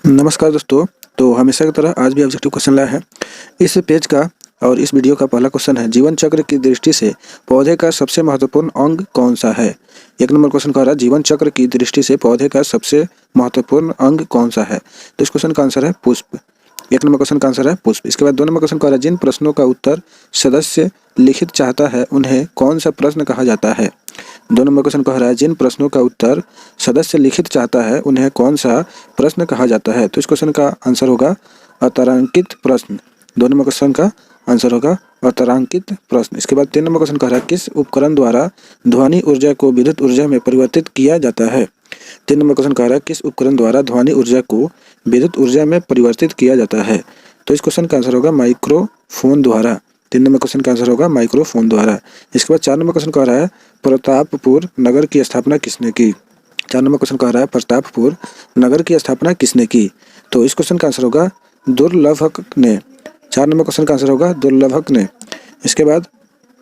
नमस्कार दोस्तों। तो हमेशा की तरह आज भी ऑब्जेक्टिव क्वेश्चन लाया है। इस पेज का और इस वीडियो का पहला क्वेश्चन है, जीवन चक्र की दृष्टि से पौधे का सबसे महत्वपूर्ण अंग कौन सा है। एक नंबर क्वेश्चन कह रहा है, जीवन चक्र की दृष्टि से पौधे का सबसे महत्वपूर्ण अंग कौन सा है। तो इस क्वेश्चन का आंसर है पुष्प। एक नंबर क्वेश्चन का आंसर है पुष्प। इसके बाद 2 नंबर क्वेश्चन कह रहा है, जिन प्रश्नों का उत्तर सदस्य लिखित चाहता है उन्हें कौन सा प्रश्न कहा जाता है। 2 नंबर क्वेश्चन कह रहा है, जिन प्रश्नों का उत्तर सदस्य लिखित चाहता है उन्हें कौन सा प्रश्न कहा जाता है। तो इस क्वेश्चन का आंसर होगा अतारांकित प्रश्न। 2 नंबर क्वेश्चन का आंसर होगा अतारांकित प्रश्न। इसके बाद 3 नंबर क्वेश्चन कह रहा है, किस उपकरण द्वारा ध्वनि ऊर्जा को विद्युत ऊर्जा में परिवर्तित किया जाता है। 3 नंबर क्वेश्चन कह रहा है, किस उपकरण द्वारा ध्वनि ऊर्जा को विद्युत ऊर्जा में परिवर्तित किया जाता है। तो इस क्वेश्चन का आंसर होगा माइक्रोफोन द्वारा। 3 नंबर क्वेश्चन का आंसर होगा माइक्रोफोन द्वारा। इसके बाद 4 नंबर क्वेश्चन कह रहा है, प्रतापपुर नगर की स्थापना किसने की। 4 नंबर क्वेश्चन कह रहा है, प्रतापपुर नगर की स्थापना किसने की। तो इस क्वेश्चन का आंसर होगा दुर्लभक ने। 4 नंबर क्वेश्चन का आंसर होगा दुर्लभक ने। इसके बाद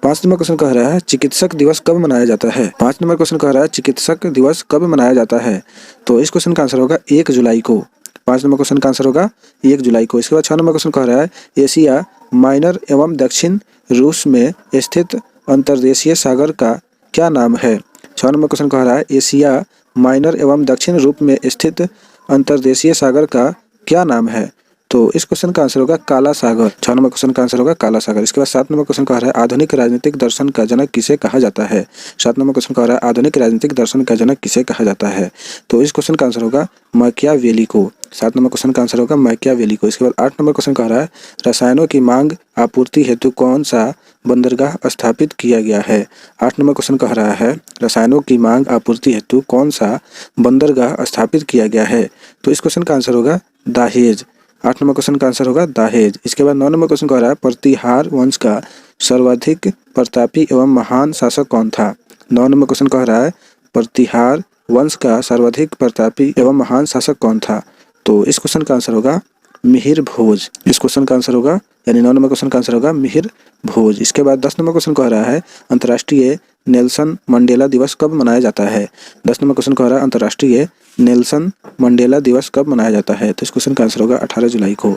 5 नंबर क्वेश्चन कह रहा है, चिकित्सक दिवस कब मनाया जाता है। 5 नंबर क्वेश्चन कह रहा है, चिकित्सक दिवस कब मनाया जाता है। तो इस क्वेश्चन का आंसर होगा 1 जुलाई को। 5 नंबर क्वेश्चन का आंसर होगा 1 जुलाई को। इसके बाद 6 नंबर क्वेश्चन कह रहा है, एशिया माइनर एवं दक्षिण रूस में स्थित अंतर्देशीय सागर का क्या नाम है। 6 नंबर क्वेश्चन कह रहा है, एशिया माइनर एवं दक्षिण रूप में स्थित अंतर्देशीय सागर का क्या नाम है। तो इस क्वेश्चन का आंसर होगा काला सागर। 6 नंबर क्वेश्चन का आंसर होगा काला सागर। इसके बाद 7 नंबर क्वेश्चन कह रहा है, आधुनिक राजनीतिक दर्शन का जनक किसे कहा जाता है। 7 नंबर क्वेश्चन कह रहा है, आधुनिक राजनीतिक दर्शन का जनक किसे कहा जाता है। तो इस क्वेश्चन का आंसर होगा मैकियावेली को। 7 नंबर क्वेश्चन का आंसर होगा मैकियावेली को। इसके बाद 8 नंबर क्वेश्चन कह रहा है, रसायनों की मांग आपूर्ति हेतु कौन सा बंदरगाह स्थापित किया गया है। 8 नंबर क्वेश्चन कह रहा है, रसायनों की मांग आपूर्ति हेतु कौन सा बंदरगाह स्थापित किया गया है। तो इस क्वेश्चन का आंसर होगा दाहेज। 8 नंबर क्वेश्चन का आंसर होगा दाहेज। इसके बाद 9 नंबर क्वेश्चन कह रहा है, प्रतिहार वंश का सर्वाधिक प्रतापी एवं महान शासक कौन था। 9 नंबर क्वेश्चन कह रहा है, प्रतिहार वंश का सर्वाधिक प्रतापी एवं महान शासक कौन था। तो इस क्वेश्चन का आंसर होगा मिहिर भोज। इस क्वेश्चन का आंसर होगा यानी 9 नंबर क्वेश्चन का आंसर होगा मिहिर भोज। इसके बाद 10 नंबर क्वेश्चन कह रहा है, अंतर्राष्ट्रीय नेल्सन मंडेला दिवस कब मनाया जाता है। 10 नंबर क्वेश्चन कह रहा है, अंतर्राष्ट्रीय नेल्सन मंडेला दिवस कब मनाया जाता है। तो इस क्वेश्चन का आंसर होगा 18 जुलाई को।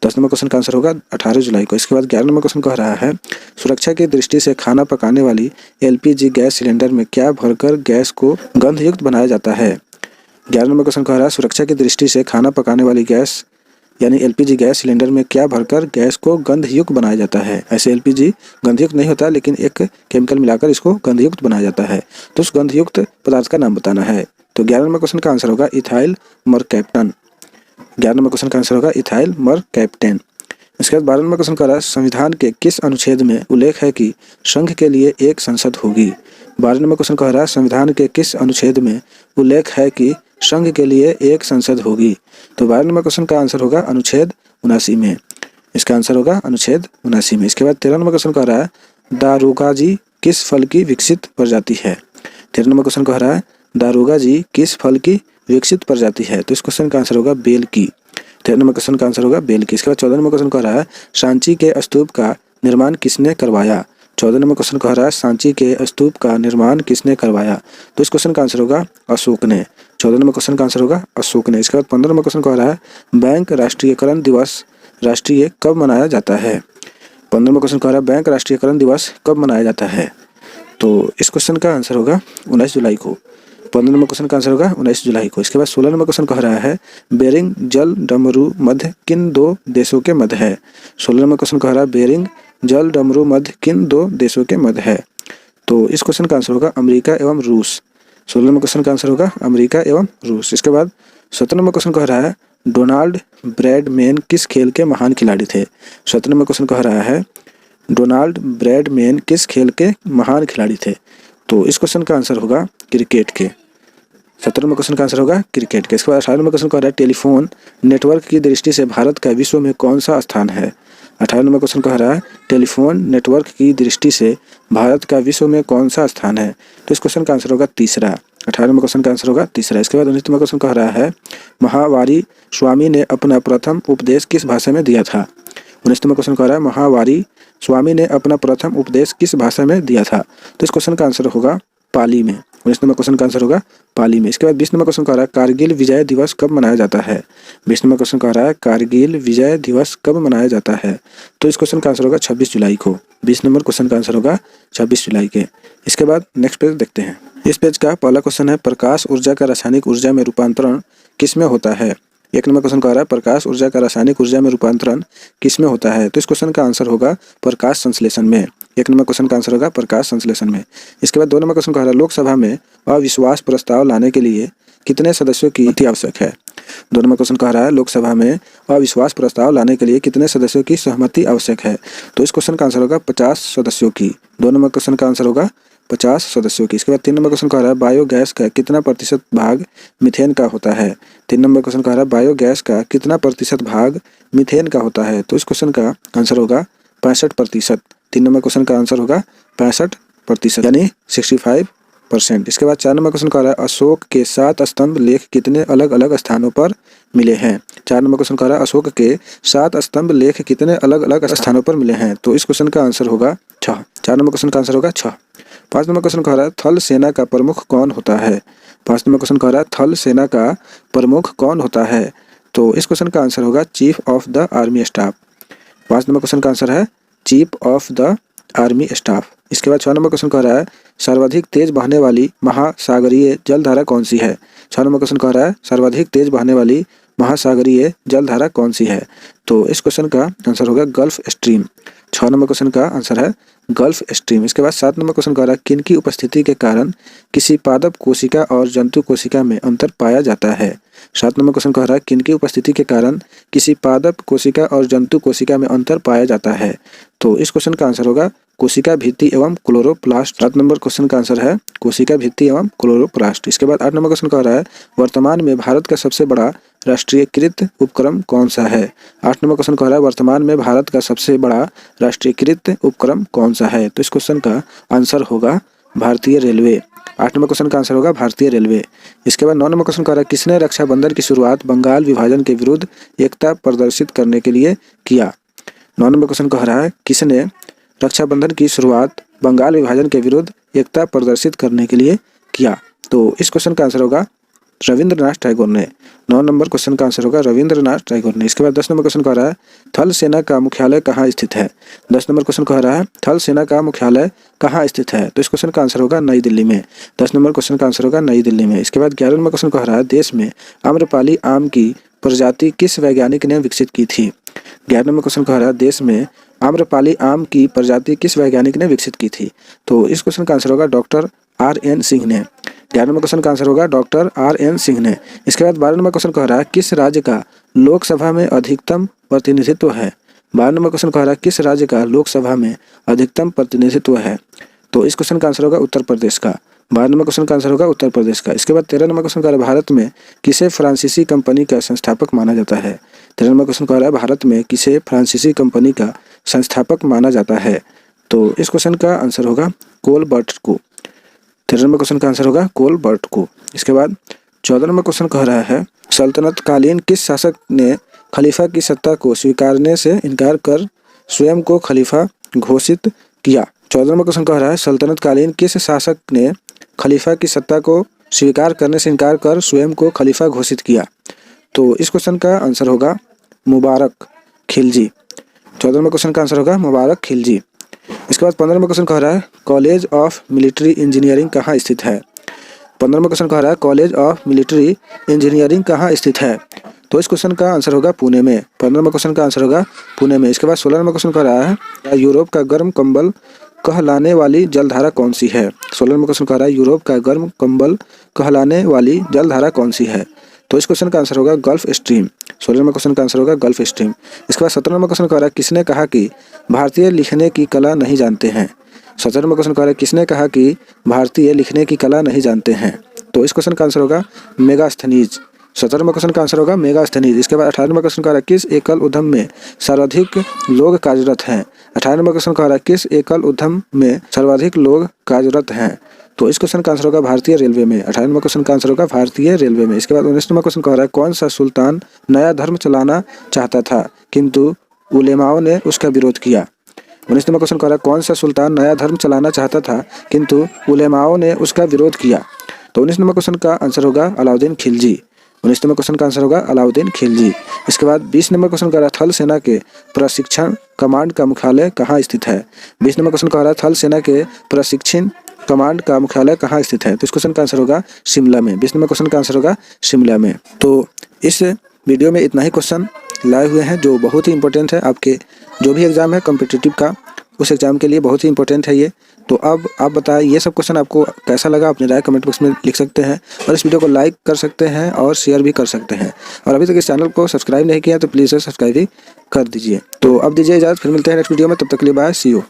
10 नंबर क्वेश्चन का आंसर होगा 18 जुलाई को। इसके बाद 11 नंबर क्वेश्चन कह रहा है, सुरक्षा की दृष्टि से खाना पकाने वाली एलपीजी गैस सिलेंडर में क्या भरकर गैस को गंधयुक्त बनाया जाता है। 11 नंबर क्वेश्चन कह रहा है, सुरक्षा की दृष्टि से खाना पकाने वाली गैस यानी एलपीजी गैस सिलेंडर में क्या भरकर गैस को गंधयुक्त बनाया जाता है। ऐसे एलपीजी गंधयुक्त नहीं होता, लेकिन एक केमिकल मिलाकर इसको गंधयुक्त बनाया जाता है। तो उस गंधयुक्त पदार्थ का नाम बताना है। तो 11 नंबर क्वेश्चन का आंसर होगा इथाइल मरकैप्टन। 11 नंबर क्वेश्चन का आंसर होगा इथाइल मरकैप्टन। इसके बाद 12 नंबर क्वेश्चन कह रहा है, संविधान के किस अनुच्छेद में उल्लेख है कि संघ के लिए एक संसद होगी। 12 नंबर क्वेश्चन कह रहा है, संविधान के किस अनुच्छेद में उल्लेख है कि संघ के लिए एक संसद होगी। तो 12 नंबर क्वेश्चन का आंसर होगा अनुच्छेद 79 में। इसका आंसर होगा अनुच्छेद 79 में। इसके बाद 13 नंबर क्वेश्चन कह रहा है, दारोगा जी किस फल की विकसित प्रजाति है। 13 नंबर क्वेश्चन कह रहा है, दारोगा जी किस फल की विकसित प्रजाति है। तो इस क्वेश्चन का आंसर होगा बेल की। 13 नंबर क्वेश्चन का आंसर होगा बेल की। इसके बाद 14 नंबर क्वेश्चन कह रहा है, सांची के स्तूप का निर्माण किसने करवाया। 14 नंबर क्वेश्चन कह रहा है, सांची के स्तूप का निर्माण किसने करवाया। तो इस क्वेश्चन का आंसर होगा अशोक ने। 14 नंबर क्वेश्चन का आंसर होगा अशोक ने। इसके बाद 15 नंबर क्वेश्चन कह रहा है, बैंक राष्ट्रीयकरण दिवस राष्ट्रीय कब मनाया जाता है। 15 नंबर क्वेश्चन कह रहा है, बैंक राष्ट्रीयकरण दिवस कब मनाया जाता है। तो इस क्वेश्चन का आंसर होगा 19 जुलाई को। 15 नंबर क्वेश्चन का आंसर होगा 19 जुलाई को। इसके बाद 16 नंबर क्वेश्चन कह रहा है, बेरिंग जल डमरू मध्य किन 2 देशों के मध्य है। 16 नंबर क्वेश्चन कह रहा है, बेरिंग जल डमरू मध्य किन 2 देशों के मध्य है। तो इस क्वेश्चन का आंसर होगा अमेरिका एवं रूस। 16 नंबर क्वेश्चन का आंसर होगा अमेरिका एवं रूस। इसके बाद 17 नंबर क्वेश्चन कह रहा है, डोनाल्ड ब्रैडमैन किस खेल के महान खिलाड़ी थे। 17 नंबर क्वेश्चन कह रहा है, डोनाल्ड ब्रैडमैन किस खेल के महान खिलाड़ी थे। तो इस क्वेश्चन का आंसर होगा क्रिकेट के। 17 नंबर क्वेश्चन का आंसर होगा क्रिकेट के। इसके बाद 18 नंबर क्वेश्चन कह रहा है, टेलीफोन नेटवर्क की दृष्टि से भारत का विश्व में कौन सा स्थान है। 18 नंबर क्वेश्चन कह रहा है, टेलीफोन नेटवर्क की दृष्टि से भारत का विश्व में कौन सा स्थान है। तो इस क्वेश्चन का आंसर होगा तीसरा। 18 नंबर क्वेश्चन का आंसर होगा तीसरा। इसके बाद 19 नंबर क्वेश्चन कह रहा है, महावारी स्वामी ने अपना प्रथम उपदेश किस भाषा में दिया था। 19 नंबर क्वेश्चन कह रहा है, महावारी स्वामी ने अपना प्रथम उपदेश किस भाषा में दिया था। तो इस क्वेश्चन का आंसर होगा पाली में। 19 नंबर क्वेश्चन का आंसर होगा पाली में। इसके बाद 20 नंबर क्वेश्चन कह रहा है कारगिल विजय दिवस कब मनाया जाता है। 20 नंबर क्वेश्चन कह रहा है कारगिल विजय दिवस कब मनाया जाता है। तो इस क्वेश्चन का आंसर होगा 26 जुलाई को। 20 नंबर क्वेश्चन का आंसर होगा 26 जुलाई के। इसके बाद नेक्स्ट पेज देखते हैं। इस पेज का पहला क्वेश्चन है प्रकाश ऊर्जा का रासायनिक ऊर्जा में रूपांतरण किस में होता है। 1 नंबर क्वेश्चन कह रहा है प्रकाश ऊर्जा का रासायनिक ऊर्जा में रूपांतरण किस में होता है। तो इस क्वेश्चन का आंसर होगा प्रकाश संश्लेषण में। 1 नंबर क्वेश्चन का आंसर होगा प्रकाश संश्लेषण में। इसके बाद 2 नंबर क्वेश्चन कह रहा है लोकसभा में अविश्वास प्रस्ताव लाने के लिए कितने सदस्यों की सहमति आवश्यक है। 2 नंबर क्वेश्चन कह रहा है लोकसभा में अविश्वास प्रस्ताव लाने के लिए कितने सदस्यों की सहमति आवश्यक है। तो इस क्वेश्चन का आंसर होगा 50 सदस्यों की। 2 नंबर क्वेश्चन का आंसर होगा 50 सदस्यों की। इसके बाद 3 नंबर क्वेश्चन कह रहा है बायोगैस का कितना प्रतिशत भाग मीथेन का होता है। 3 नंबर क्वेश्चन कह रहा है बायोगैस का कितना प्रतिशत भाग मीथेन का होता है। तो इस क्वेश्चन का आंसर होगा 65%। 3 नंबर क्वेश्चन का आंसर होगा 65% यानी 65%। इसके बाद 4 नंबर क्वेश्चन कह रहा है अशोक के 7 स्तंभ लेख कितने अलग अलग स्थानों पर मिले हैं। 4 नंबर क्वेश्चन कह रहा है अशोक के 7 स्तंभ लेख कितने अलग अलग स्थानों पर मिले हैं। तो इस क्वेश्चन का आंसर होगा 6। 4 नंबर क्वेश्चन का आंसर होगा 6। 5 नंबर क्वेश्चन कह रहा है थल सेना का प्रमुख कौन होता है। 5 नंबर क्वेश्चन कह रहा है थल सेना का प्रमुख कौन होता है। तो इस क्वेश्चन का आंसर होगा chief of the army staff. 5 number question का आंसर है chief of the army staff. इसके बाद 6 नंबर क्वेश्चन कह रहा है सर्वाधिक तेज बहने वाली महासागरीय जलधारा कौन सी है। 6 नंबर क्वेश्चन कह रहा है सर्वाधिक तेज बहने वाली महासागरीय जलधारा कौन सी है। तो इस क्वेश्चन का आंसर होगा गल्फ स्ट्रीम। 6 नंबर क्वेश्चन का आंसर है गल्फ स्ट्रीम। इसके बाद 7 नंबर क्वेश्चन कह रहा है किन की उपस्थिति के कारण किसी पादप कोशिका और जंतु कोशिका में अंतर पाया जाता है। 7 नंबर क्वेश्चन कह रहा है किन की उपस्थिति के कारण किसी पादप कोशिका और जंतु कोशिका में अंतर पाया जाता है। तो इस क्वेश्चन का आंसर होगा कोशिका भित्ति एवं क्लोरोप्लास्ट। 7 नंबर क्वेश्चन का आंसर है कोशिका भित्ति एवं क्लोरोप्लास्ट। इसके बाद 8 नंबर क्वेश्चन कह रहा है वर्तमान में भारत का सबसे बड़ा राष्ट्रीयकृत उपक्रम कौन सा है। 8 नंबर क्वेश्चन कह रहा है वर्तमान में भारत का सबसे बड़ा राष्ट्रीयकृत उपक्रम कौन सा है। तो इस क्वेश्चन का आंसर होगा भारतीय रेलवे। 8 नंबर क्वेश्चन का आंसर होगा भारतीय रेलवे। इसके बाद 9 नंबर क्वेश्चन कह रहा है किसने रक्षाबंधन की शुरुआत बंगाल विभाजन के विरुद्ध एकता प्रदर्शित करने के लिए किया। 9 नंबर क्वेश्चन कह रहा है किसने रक्षाबंधन की शुरुआत बंगाल विभाजन के विरुद्ध एकता प्रदर्शित करने के लिए किया। तो इस क्वेश्चन का आंसर होगा रविंद्रनाथ टैगोर ने। 9 नंबर क्वेश्चन का आंसर होगा रविंद्रनाथ टैगोर ने। इसके बाद 10 नंबर क्वेश्चन कह रहा है थल सेना का मुख्यालय कहाँ स्थित है। 10 नंबर क्वेश्चन कह रहा है थल सेना का मुख्यालय कहाँ स्थित है। तो इस क्वेश्चन का आंसर होगा नई दिल्ली में। 10 नंबर क्वेश्चन का आंसर होगा नई दिल्ली में। इसके बाद 11 नंबर क्वेश्चन कह रहा है देश में आम्रपाली आम की प्रजाति किस वैज्ञानिक ने विकसित की थी। 11 नंबर क्वेश्चन कह रहा है देश में आम्रपाली आम की प्रजाति किस वैज्ञानिक ने विकसित की थी। तो इस क्वेश्चन का आंसर होगा डॉक्टर R.N. सिंह ने। 11 नंबर क्वेश्चन का आंसर होगा डॉक्टर R.N. सिंह ने। इसके बाद 12 नंबर क्वेश्चन कह रहा है किस राज्य का लोकसभा में अधिकतम प्रतिनिधित्व है। 12 नंबर क्वेश्चन कह रहा है किस राज्य का लोकसभा में अधिकतम प्रतिनिधित्व है। तो इस क्वेश्चन का आंसर होगा उत्तर प्रदेश का। 12 नंबर क्वेश्चन का आंसर होगा उत्तर प्रदेश का। इसके बाद 13 नंबर क्वेश्चन कह रहा है भारत में किसे फ्रांसीसी कंपनी का संस्थापक माना जाता है। 13 नंबर क्वेश्चन कह रहा है भारत में किसे फ्रांसीसी कंपनी का संस्थापक माना जाता है। तो इस क्वेश्चन का आंसर होगा कोलबर्ट को। 13 नंबर क्वेश्चन का आंसर होगा कोलबर्ट को। इसके बाद 14 नंबर क्वेश्चन कह रहा है सल्तनत कालीन किस शासक ने खलीफा की सत्ता को स्वीकारने से इनकार कर स्वयं को खलीफा घोषित किया। 14 नंबर क्वेश्चन कह रहा है सल्तनत कालीन किस शासक ने खलीफा की सत्ता को स्वीकार करने से इनकार कर स्वयं को खलीफा घोषित किया। तो इस क्वेश्चन का आंसर होगा मुबारक खिलजी। 14 नंबर क्वेश्चन का आंसर होगा मुबारक खिलजी। इसके बाद 15 नंबर क्वेश्चन कह रहा है कॉलेज ऑफ मिलिट्री इंजीनियरिंग कहाँ स्थित है। 15 नंबर क्वेश्चन कह रहा है कॉलेज ऑफ मिलिट्री इंजीनियरिंग कहाँ स्थित है। तो इस क्वेश्चन का आंसर होगा पुणे में। 15 नंबर क्वेश्चन का आंसर होगा पुणे में। इसके बाद 16 नंबर क्वेश्चन कह रहा है यूरोप का गर्म कंबल कहलाने वाली जलधारा कौन सी है। 16 नंबर क्वेश्चन कह रहा है यूरोप का गर्म कंबल कहलाने वाली जलधारा कौन सी है। तो इस क्वेश्चन का आंसर होगा गल्फ स्ट्रीम। 16 नंबर क्वेश्चन का आंसर होगा गल्फ स्ट्रीम। इसके बाद 17 नंबर क्वेश्चन कह रहा है किसने कहा कि भारतीय लिखने की कला नहीं जानते हैं। 17 नंबर क्वेश्चन कह रहा है किसने कहा कि भारतीय लिखने की कला नहीं जानते हैं। तो इस क्वेश्चन का आंसर होगा मेगास्थनीज। 17 नंबर क्वेश्चन का आंसर होगा मेगास्थनीज। इसके बाद 18 नंबर क्वेश्चन कह रहा है किस एकल उद्यम में सर्वाधिक लोग कार्यरत हैं। 18 नंबर क्वेश्चन कह रहा है किस एकल उद्यम में सर्वाधिक लोग कार्यरत हैं। तो इस क्वेश्चन का आंसर होगा भारतीय रेलवे में। 18 नंबर क्वेश्चन का आंसर होगा भारतीय रेलवे में। इसके बाद 19 नंबर क्वेश्चन कह रहा है कौन सा सुल्तान नया धर्म चलाना चाहता था किंतु उलेमाओं ने उसका विरोध किया। 19 नंबर क्वेश्चन कह रहा है कौन सा सुल्तान नया धर्म चलाना चाहता था किंतु उलेमाओं ने उसका विरोध किया। तो 19 नंबर क्वेश्चन का आंसर होगा अलाउद्दीन खिलजी। 19 नंबर क्वेश्चन का आंसर होगा अलाउद्दीन खिलजी। इसके बाद 20 नंबर क्वेश्चन कह रहा है थल सेना के प्रशिक्षण कमांड का मुख्यालय कहाँ स्थित है। 20 नंबर क्वेश्चन कह रहा है थल सेना के प्रशिक्षण कमांड का मुख्यालय कहाँ स्थित है। तो इस क्वेश्चन का आंसर होगा शिमला में। 20 नंबर क्वेश्चन का आंसर होगा शिमला में। तो इस वीडियो में इतना ही क्वेश्चन लाए हुए हैं जो बहुत ही इंपॉर्टेंट है, आपके जो भी एग्जाम है कॉम्पिटिटिव का उस एग्जाम के लिए बहुत ही इंपॉर्टेंट है ये। तो अब आप बताएं ये सब क्वेश्चन आपको कैसा लगा, अपनी राय कमेंट बॉक्स में लिख सकते हैं और इस वीडियो को लाइक कर सकते हैं और शेयर भी कर सकते हैं। और अभी तक इस चैनल को सब्सक्राइब नहीं किया तो प्लीज़ सब्सक्राइब भी कर दीजिए। तो अब दीजिए इजाज़त, फिर मिलते हैं नेक्स्ट वीडियो में, तब तक के लिए बाय, सी यू।